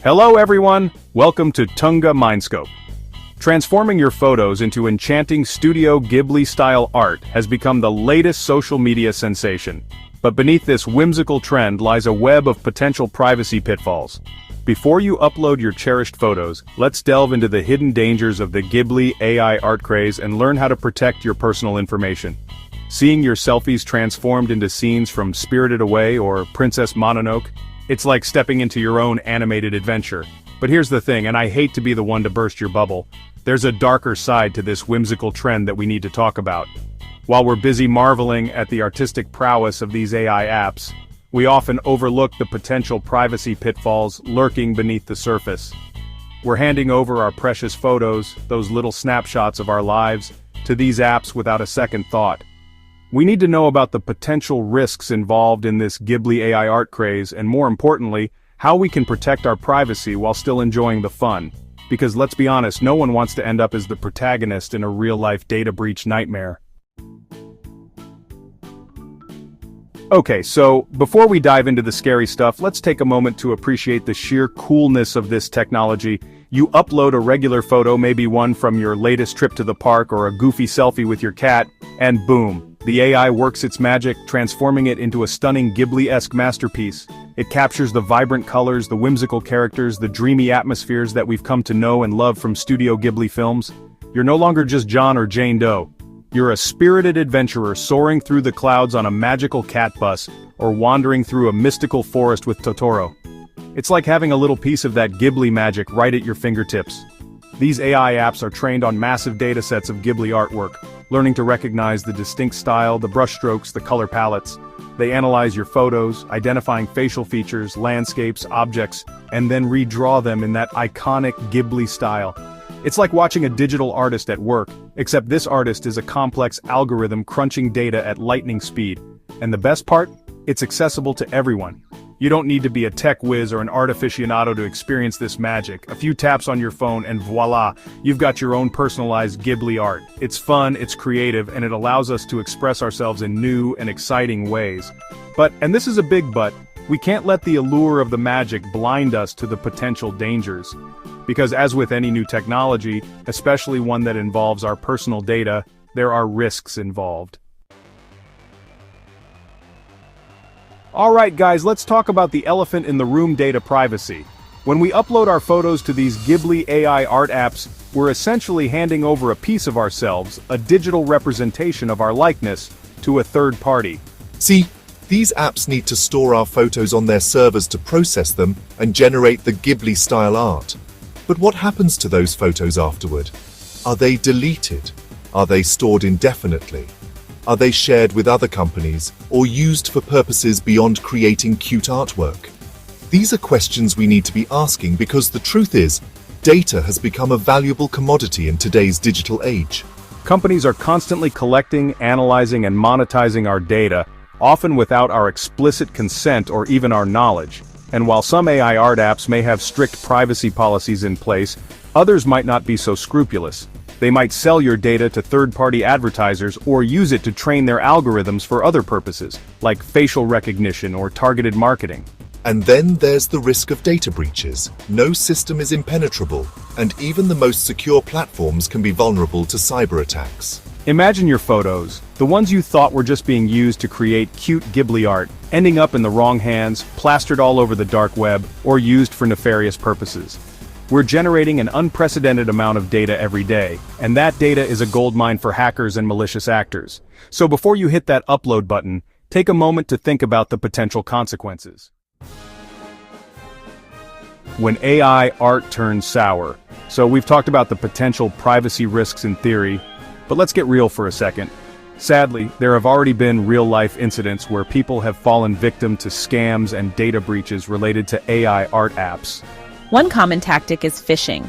Hello everyone, welcome to Tunga Mindscope. Transforming your photos into enchanting Studio Ghibli-style art has become the latest social media sensation. But beneath this whimsical trend lies a web of potential privacy pitfalls. Before you upload your cherished photos, let's delve into the hidden dangers of the Ghibli AI art craze and learn how to protect your personal information. Seeing your selfies transformed into scenes from Spirited Away or Princess Mononoke, it's like stepping into your own animated adventure. But here's the thing, and I hate to be the one to burst your bubble, there's a darker side to this whimsical trend that we need to talk about. While we're busy marveling at the artistic prowess of these AI apps, we often overlook the potential privacy pitfalls lurking beneath the surface. We're handing over our precious photos, those little snapshots of our lives, to these apps without a second thought. We need to know about the potential risks involved in this Ghibli AI art craze and, more importantly, how we can protect our privacy while still enjoying the fun. Because let's be honest, no one wants to end up as the protagonist in a real-life data breach nightmare. Okay, so before we dive into the scary stuff, let's take a moment to appreciate the sheer coolness of this technology. You upload a regular photo, maybe one from your latest trip to the park or a goofy selfie with your cat, and boom, the AI works its magic, transforming it into a stunning Ghibli-esque masterpiece. It captures the vibrant colors, the whimsical characters, the dreamy atmospheres that we've come to know and love from Studio Ghibli films. You're no longer just John or Jane Doe. You're a spirited adventurer soaring through the clouds on a magical cat bus, or wandering through a mystical forest with Totoro. It's like having a little piece of that Ghibli magic right at your fingertips. These AI apps are trained on massive datasets of Ghibli artwork, learning to recognize the distinct style, the brushstrokes, the color palettes. They analyze your photos, identifying facial features, landscapes, objects, and then redraw them in that iconic Ghibli style. It's like watching a digital artist at work, except this artist is a complex algorithm crunching data at lightning speed. And the best part? It's accessible to everyone. You don't need to be a tech whiz or an art aficionado to experience this magic. A few taps on your phone and voila, you've got your own personalized Ghibli art. It's fun, it's creative, and it allows us to express ourselves in new and exciting ways. But, and this is a big but, we can't let the allure of the magic blind us to the potential dangers. Because as with any new technology, especially one that involves our personal data, there are risks involved. Alright guys, let's talk about the elephant in the room: data privacy. When we upload our photos to these Ghibli AI art apps, we're essentially handing over a piece of ourselves, a digital representation of our likeness, to a third party. See, these apps need to store our photos on their servers to process them and generate the Ghibli-style art. But what happens to those photos afterward? Are they deleted? Are they stored indefinitely? Are they shared with other companies, or used for purposes beyond creating cute artwork? These are questions we need to be asking because the truth is, data has become a valuable commodity in today's digital age. Companies are constantly collecting, analyzing, and monetizing our data, often without our explicit consent or even our knowledge. And while some AI art apps may have strict privacy policies in place, others might not be so scrupulous. They might sell your data to third-party advertisers or use it to train their algorithms for other purposes, like facial recognition or targeted marketing. And then there's the risk of data breaches. No system is impenetrable, and even the most secure platforms can be vulnerable to cyber attacks. Imagine your photos, the ones you thought were just being used to create cute Ghibli art, ending up in the wrong hands, plastered all over the dark web, or used for nefarious purposes. We're generating an unprecedented amount of data every day, and that data is a goldmine for hackers and malicious actors. So before you hit that upload button, take a moment to think about the potential consequences. When AI art turns sour. So we've talked about the potential privacy risks in theory, but let's get real for a second. Sadly, there have already been real-life incidents where people have fallen victim to scams and data breaches related to AI art apps. One common tactic is phishing.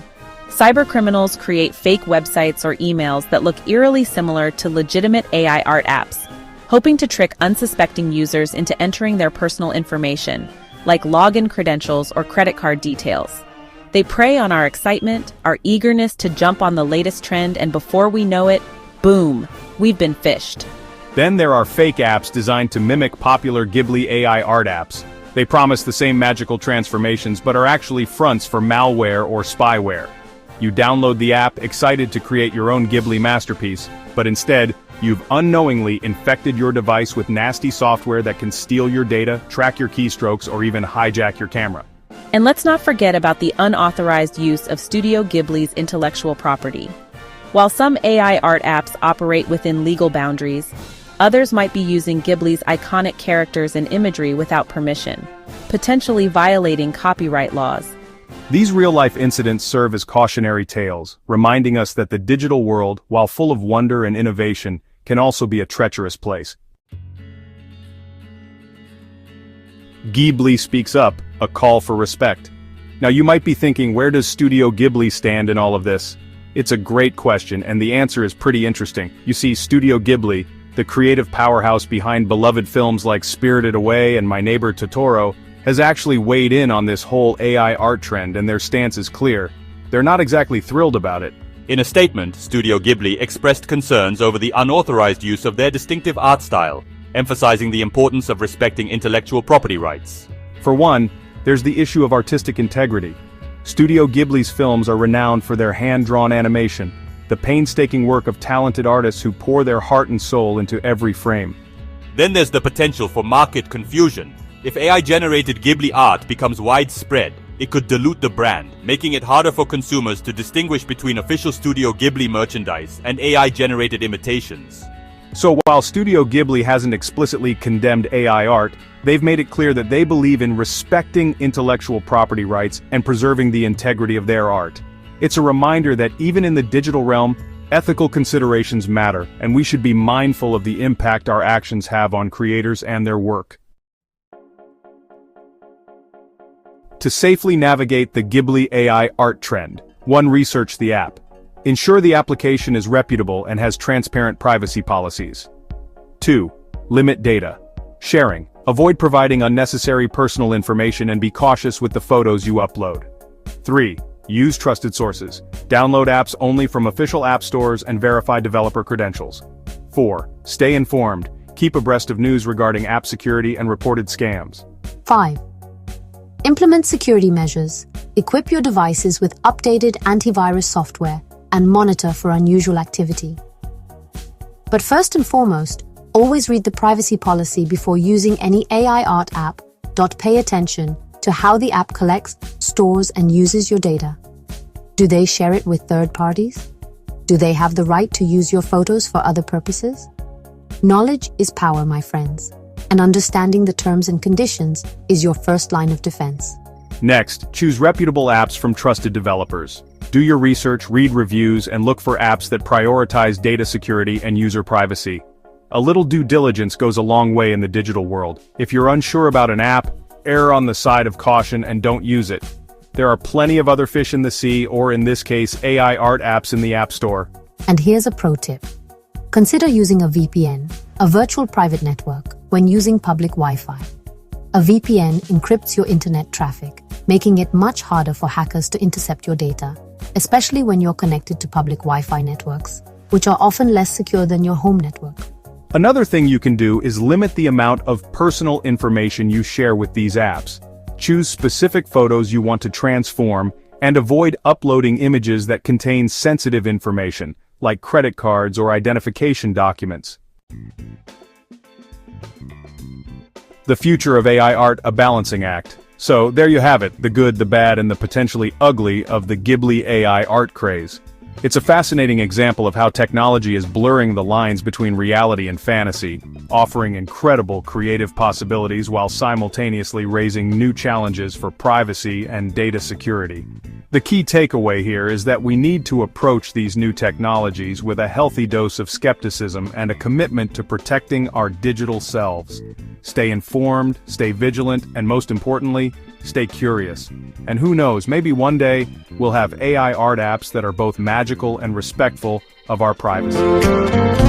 Cybercriminals create fake websites or emails that look eerily similar to legitimate AI art apps, hoping to trick unsuspecting users into entering their personal information, like login credentials or credit card details. They prey on our excitement, our eagerness to jump on the latest trend, and before we know it, boom, we've been phished. Then there are fake apps designed to mimic popular Ghibli AI art apps. They promise the same magical transformations but are actually fronts for malware or spyware. You download the app excited to create your own Ghibli masterpiece, but instead, you've unknowingly infected your device with nasty software that can steal your data, track your keystrokes, or even hijack your camera. And let's not forget about the unauthorized use of Studio Ghibli's intellectual property. While some AI art apps operate within legal boundaries, others might be using Ghibli's iconic characters and imagery without permission, potentially violating copyright laws. These real-life incidents serve as cautionary tales, reminding us that the digital world, while full of wonder and innovation, can also be a treacherous place. Ghibli speaks up, a call for respect. Now you might be thinking, where does Studio Ghibli stand in all of this? It's a great question, and the answer is pretty interesting. You see, Studio Ghibli, the creative powerhouse behind beloved films like Spirited Away and My Neighbor Totoro, has actually weighed in on this whole AI art trend, and their stance is clear. They're not exactly thrilled about it. In a statement, Studio Ghibli expressed concerns over the unauthorized use of their distinctive art style, emphasizing the importance of respecting intellectual property rights. For one, there's the issue of artistic integrity. Studio Ghibli's films are renowned for their hand-drawn animation, the painstaking work of talented artists who pour their heart and soul into every frame. Then there's the potential for market confusion. If AI-generated Ghibli art becomes widespread, it could dilute the brand, making it harder for consumers to distinguish between official Studio Ghibli merchandise and AI-generated imitations. So while Studio Ghibli hasn't explicitly condemned AI art, they've made it clear that they believe in respecting intellectual property rights and preserving the integrity of their art. It's a reminder that even in the digital realm, ethical considerations matter, and we should be mindful of the impact our actions have on creators and their work. To safely navigate the Ghibli AI art trend, 1. Research the app. Ensure the application is reputable and has transparent privacy policies. 2. Limit data sharing. Avoid providing unnecessary personal information and be cautious with the photos you upload. 3. Use trusted sources. Download apps only from official app stores and verify developer credentials. 4. Stay informed. Keep abreast of news regarding app security and reported scams. 5. Implement security measures. Equip your devices with updated antivirus software and monitor for unusual activity. But first and foremost, always read the privacy policy before using any AI art app. Pay attention to how the app collects, stores, and uses your data. Do they share it with third parties? Do they have the right to use your photos for other purposes? Knowledge is power, my friends, and understanding the terms and conditions is your first line of defense. Next, choose reputable apps from trusted developers. Do your research, read reviews, and look for apps that prioritize data security and user privacy. A little due diligence goes a long way in the digital world. If you're unsure about an app, err on the side of caution and don't use it. There are plenty of other fish in the sea, or in this case, AI art apps in the App Store. And here's a pro tip. Consider using a VPN, a virtual private network, when using public Wi-Fi. A VPN encrypts your internet traffic, making it much harder for hackers to intercept your data, especially when you're connected to public Wi-Fi networks, which are often less secure than your home network. Another thing you can do is limit the amount of personal information you share with these apps. Choose specific photos you want to transform, and avoid uploading images that contain sensitive information, like credit cards or identification documents. The future of AI art, a balancing act. So, there you have it, the good, the bad, and the potentially ugly of the Ghibli AI art craze. It's a fascinating example of how technology is blurring the lines between reality and fantasy, offering incredible creative possibilities while simultaneously raising new challenges for privacy and data security. The key takeaway here is that we need to approach these new technologies with a healthy dose of skepticism and a commitment to protecting our digital selves. Stay informed, stay vigilant, and most importantly, stay curious. And who knows, maybe one day, we'll have AI art apps that are both magical and respectful of our privacy.